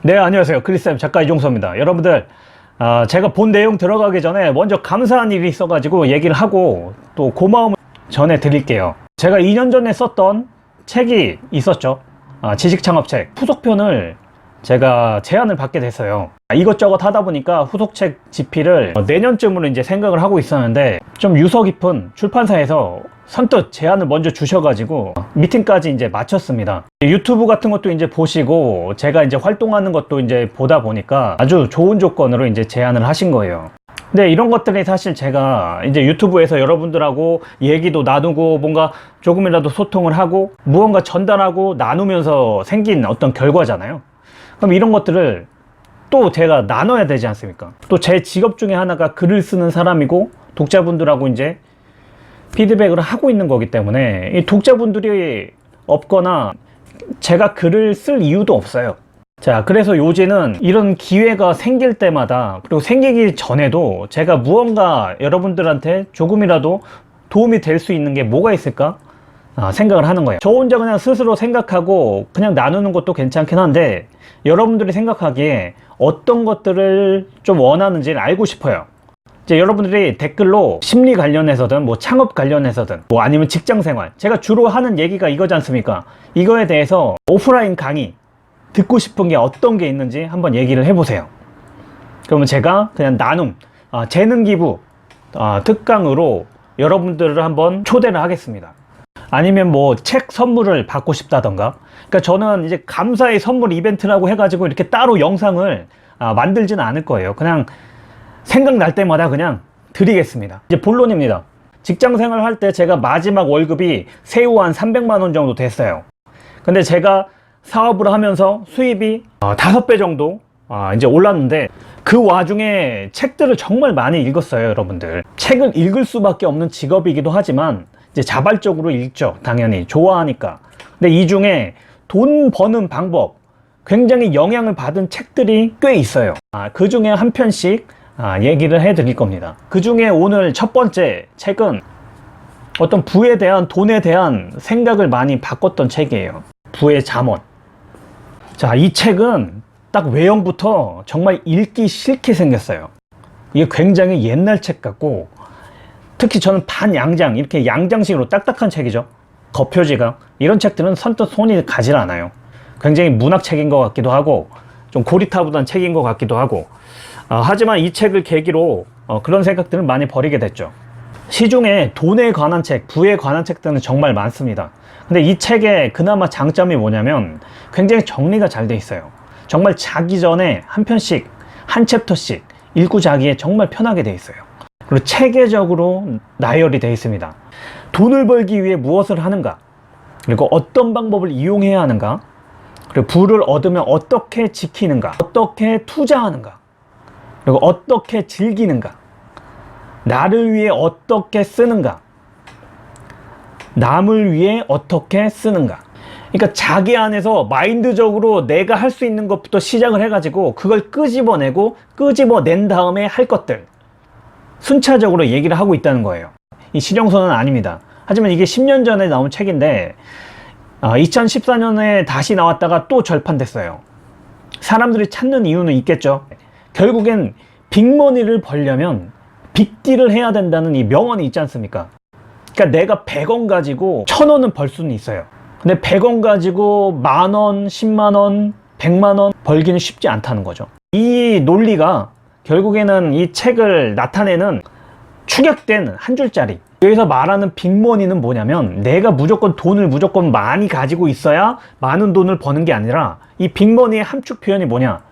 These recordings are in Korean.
네, 안녕하세요. 크리스쌤 작가 이종서입니다. 여러분들, 제가 본 내용 들어가기 전에 먼저 감사한 일이 있어가지고 얘기를 하고 또 고마움을 전해드릴게요. 제가 2년 전에 썼던 책이 있었죠. 지식창업책 후속편을 제가 제안을 받게 됐어요. 이것저것 하다 보니까 후속책 집필을 내년쯤으로 이제 생각을 하고 있었는데 좀 유서 깊은 출판사에서 선뜻 제안을 먼저 주셔가지고 미팅까지 이제 마쳤습니다. 유튜브 같은 것도 이제 보시고 제가 이제 활동하는 것도 이제 보다 보니까 아주 좋은 조건으로 이제 제안을 하신 거예요. 근데 이런 것들이 사실 제가 이제 유튜브에서 여러분들하고 얘기도 나누고 뭔가 조금이라도 소통을 하고 무언가 전달하고 나누면서 생긴 어떤 결과잖아요. 그럼 이런 것들을 또 제가 나눠야 되지 않습니까? 또 제 직업 중에 하나가 글을 쓰는 사람이고 독자분들하고 이제 피드백을 하고 있는 거기 때문에 이 독자분들이 없거나 제가 글을 쓸 이유도 없어요. 자, 그래서 요지는 이런 기회가 생길 때마다 그리고 생기기 전에도 제가 무언가 여러분들한테 조금이라도 도움이 될 수 있는 게 뭐가 있을까 생각을 하는 거예요. 저 혼자 그냥 스스로 생각하고 그냥 나누는 것도 괜찮긴 한데 여러분들이 생각하기에 어떤 것들을 좀 원하는지를 알고 싶어요. 이제 여러분들이 댓글로 심리 관련해서든 뭐 창업 관련해서든 뭐 아니면 직장생활, 제가 주로 하는 얘기가 이거지 않습니까? 이거에 대해서 오프라인 강의 듣고 싶은 게 어떤 게 있는지 한번 얘기를 해보세요. 그러면 제가 그냥 나눔, 재능 기부 특강으로 여러분들을 한번 초대를 하겠습니다. 아니면 뭐 책 선물을 받고 싶다던가. 그러니까 저는 이제 감사의 선물 이벤트라고 해가지고 이렇게 따로 영상을 만들지는 않을 거예요. 그냥 생각날 때마다 그냥 드리겠습니다. 이제 본론입니다. 직장생활 할 때 제가 마지막 월급이 세후 한 300만 원 정도 됐어요. 근데 제가 사업을 하면서 수입이 5배 정도 이제 올랐는데 그 와중에 책들을 정말 많이 읽었어요. 여러분들, 책을 읽을 수밖에 없는 직업이기도 하지만 이제 자발적으로 읽죠. 당연히 좋아하니까. 근데 이 중에 돈 버는 방법 굉장히 영향을 받은 책들이 꽤 있어요. 그 중에 한 편씩 얘기를 해 드릴 겁니다. 그 중에 오늘 첫 번째 책은 어떤 부에 대한, 돈에 대한 생각을 많이 바꿨던 책이에요. 부의 잠언. 자, 이 책은 딱 외형부터 정말 읽기 싫게 생겼어요. 이게 굉장히 옛날 책 같고, 특히 저는 반양장, 이렇게 양장식으로 딱딱한 책이죠. 겉표지가. 이런 책들은 선뜻 손이 가질 않아요. 굉장히 문학책인 것 같기도 하고 좀 고리타분한 책인 것 같기도 하고, 하지만 이 책을 계기로 그런 생각들을 많이 버리게 됐죠. 시중에 돈에 관한 책, 부에 관한 책들은 정말 많습니다. 근데 이 책의 그나마 장점이 뭐냐면 굉장히 정리가 잘 돼 있어요. 정말 자기 전에 한 편씩, 한 챕터씩 읽고 자기에 정말 편하게 돼 있어요. 그리고 체계적으로 나열이 되어 있습니다. 돈을 벌기 위해 무엇을 하는가, 그리고 어떤 방법을 이용해야 하는가, 그리고 부를 얻으면 어떻게 지키는가, 어떻게 투자하는가, 그리고 어떻게 즐기는가, 나를 위해 어떻게 쓰는가, 남을 위해 어떻게 쓰는가. 그러니까 자기 안에서 마인드적으로 내가 할 수 있는 것부터 시작을 해가지고 그걸 끄집어낸 다음에 할 것들 순차적으로 얘기를 하고 있다는 거예요. 이 실용서는 아닙니다. 하지만 이게 10년 전에 나온 책인데 2014년에 다시 나왔다가 또 절판됐어요. 사람들이 찾는 이유는 있겠죠. 결국엔 빅머니를 벌려면 빅딜을 해야 된다는 이 명언이 있지 않습니까? 그러니까 내가 100원 가지고 1000원은 벌 수는 있어요. 근데 100원 가지고 만원, 10만원, 100만원 벌기는 쉽지 않다는 거죠. 이 논리가 결국에는 이 책을 나타내는 축약된 한 줄짜리, 여기서 말하는 빅머니는 뭐냐면 내가 무조건 돈을 무조건 많이 가지고 있어야 많은 돈을 버는 게 아니라 이 빅머니의 함축 표현이 뭐냐,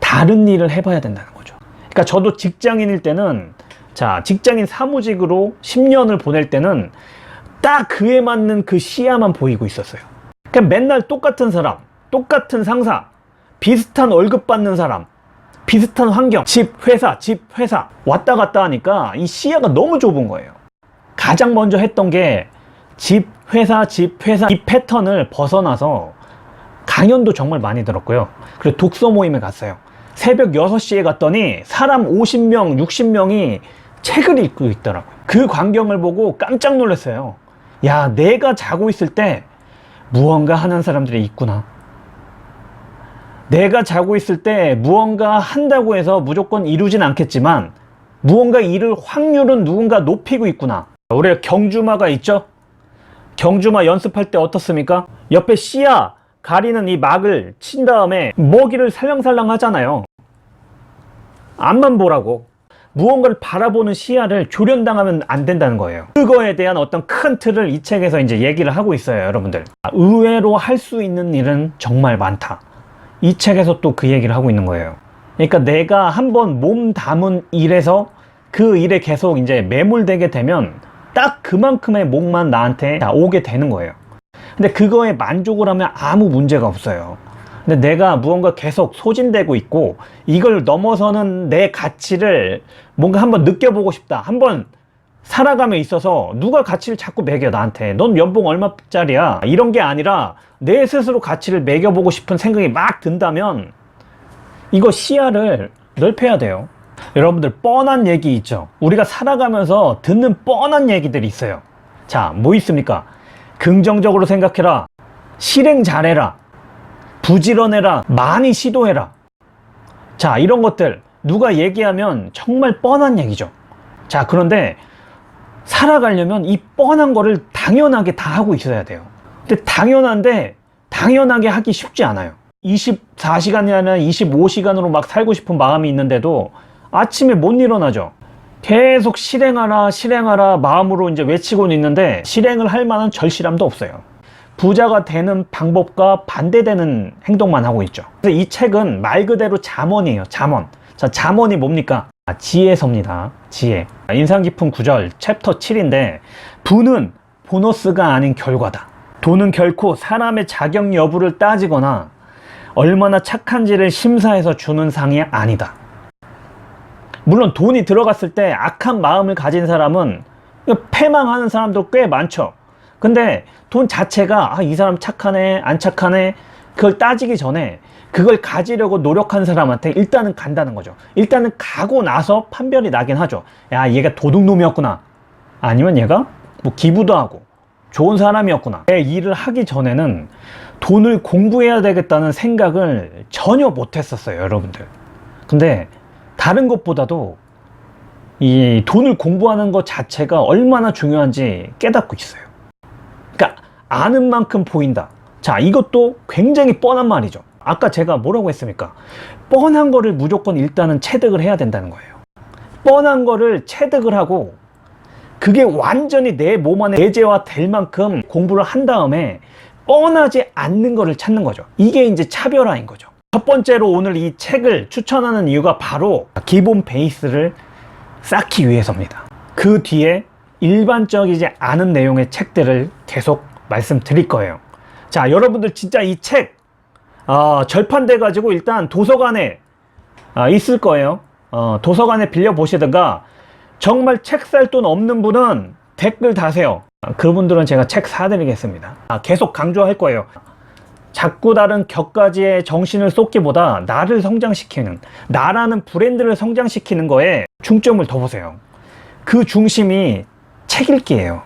다른 일을 해봐야 된다는 거죠. 그러니까 저도 직장인일 때는, 자, 직장인 사무직으로 10년을 보낼 때는 딱 그에 맞는 그 시야만 보이고 있었어요. 그냥 맨날 똑같은 사람, 똑같은 상사, 비슷한 월급 받는 사람, 비슷한 환경, 집, 회사 왔다 갔다 하니까 이 시야가 너무 좁은 거예요. 가장 먼저 했던 게 집, 회사 이 패턴을 벗어나서 강연도 정말 많이 들었고요. 그리고 독서 모임에 갔어요. 새벽 6시에 갔더니 사람 50명, 60명이 책을 읽고 있더라고요. 그 광경을 보고 깜짝 놀랐어요. 야, 내가 자고 있을 때 무언가 하는 사람들이 있구나. 내가 자고 있을 때 무언가 한다고 해서 무조건 이루진 않겠지만 무언가 이룰 확률은 누군가 높이고 있구나. 우리가 경주마가 있죠? 경주마 연습할 때 어떻습니까? 옆에 시야 가리는 이 막을 친 다음에 먹이를 살랑살랑 하잖아요. 앞만 보라고. 무언가를 바라보는 시야를 조련당하면 안 된다는 거예요. 그거에 대한 어떤 큰 틀을 이 책에서 이제 얘기를 하고 있어요, 여러분들. 의외로 할 수 있는 일은 정말 많다. 이 책에서 또 그 얘기를 하고 있는 거예요. 그러니까 내가 한번 몸 담은 일에서 그 일에 계속 이제 매몰되게 되면 딱 그만큼의 목만 나한테 오게 되는 거예요. 근데 그거에 만족을 하면 아무 문제가 없어요. 근데 내가 무언가 계속 소진되고 있고 이걸 넘어서는 내 가치를 뭔가 한번 느껴보고 싶다. 한번 살아감에 있어서 누가 가치를 자꾸 매겨 나한테. 넌 연봉 얼마짜리야? 이런 게 아니라 내 스스로 가치를 매겨보고 싶은 생각이 막 든다면 이거 시야를 넓혀야 돼요. 여러분들 뻔한 얘기 있죠? 우리가 살아가면서 듣는 뻔한 얘기들이 있어요. 자, 뭐 있습니까? 긍정적으로 생각해라. 실행 잘해라. 부지런해라. 많이 시도해라. 자, 이런 것들 누가 얘기하면 정말 뻔한 얘기죠. 자, 그런데 살아가려면 이 뻔한 거를 당연하게 다 하고 있어야 돼요. 근데 당연한데 당연하게 하기 쉽지 않아요. 24시간이 아니라 25시간으로 막 살고 싶은 마음이 있는데도 아침에 못 일어나죠. 계속 실행하라 실행하라 마음으로 이제 외치고는 있는데 실행을 할 만한 절실함도 없어요. 부자가 되는 방법과 반대되는 행동만 하고 있죠. 그래서 이 책은 말 그대로 잠언이에요. 잠언. 자, 잠언이 뭡니까? 지혜서입니다. 지혜. 인상 깊은 구절 챕터 7인데 부는 보너스가 아닌 결과다. 돈은 결코 사람의 자격 여부를 따지거나 얼마나 착한지를 심사해서 주는 상이 아니다. 물론 돈이 들어갔을 때 악한 마음을 가진 사람은 패망하는 사람도 꽤 많죠. 근데 돈 자체가 이 사람 착하네 안 착하네 그걸 따지기 전에 그걸 가지려고 노력한 사람한테 일단은 간다는 거죠. 일단은 가고 나서 판별이 나긴 하죠. 야, 얘가 도둑놈이었구나. 아니면 얘가 뭐 기부도 하고 좋은 사람이었구나. 내 일을 하기 전에는 돈을 공부해야 되겠다는 생각을 전혀 못 했었어요, 여러분들. 근데 다른 것보다도 이 돈을 공부하는 것 자체가 얼마나 중요한지 깨닫고 있어요. 그러니까 아는 만큼 보인다. 자, 이것도 굉장히 뻔한 말이죠. 아까 제가 뭐라고 했습니까? 뻔한 거를 무조건 일단은 체득을 해야 된다는 거예요. 뻔한 거를 체득을 하고 그게 완전히 내 몸 안에 내재화 될 만큼 공부를 한 다음에 뻔하지 않는 거를 찾는 거죠. 이게 이제 차별화인 거죠. 첫 번째로 오늘 이 책을 추천하는 이유가 바로 기본 베이스를 쌓기 위해서입니다. 그 뒤에 일반적이지 않은 내용의 책들을 계속 말씀드릴 거예요. 자, 여러분들 진짜 이 책 절판돼 가지고 일단 도서관에 있을 거예요. 도서관에 빌려 보시든가 정말 책 살 돈 없는 분은 댓글 다세요. 그분들은 제가 책 사드리겠습니다. 계속 강조할 거예요. 자꾸 다른 격가지에 정신을 쏟기보다 나를 성장시키는, 나라는 브랜드를 성장시키는 거에 중점을 더 보세요. 그 중심이 책 읽기예요.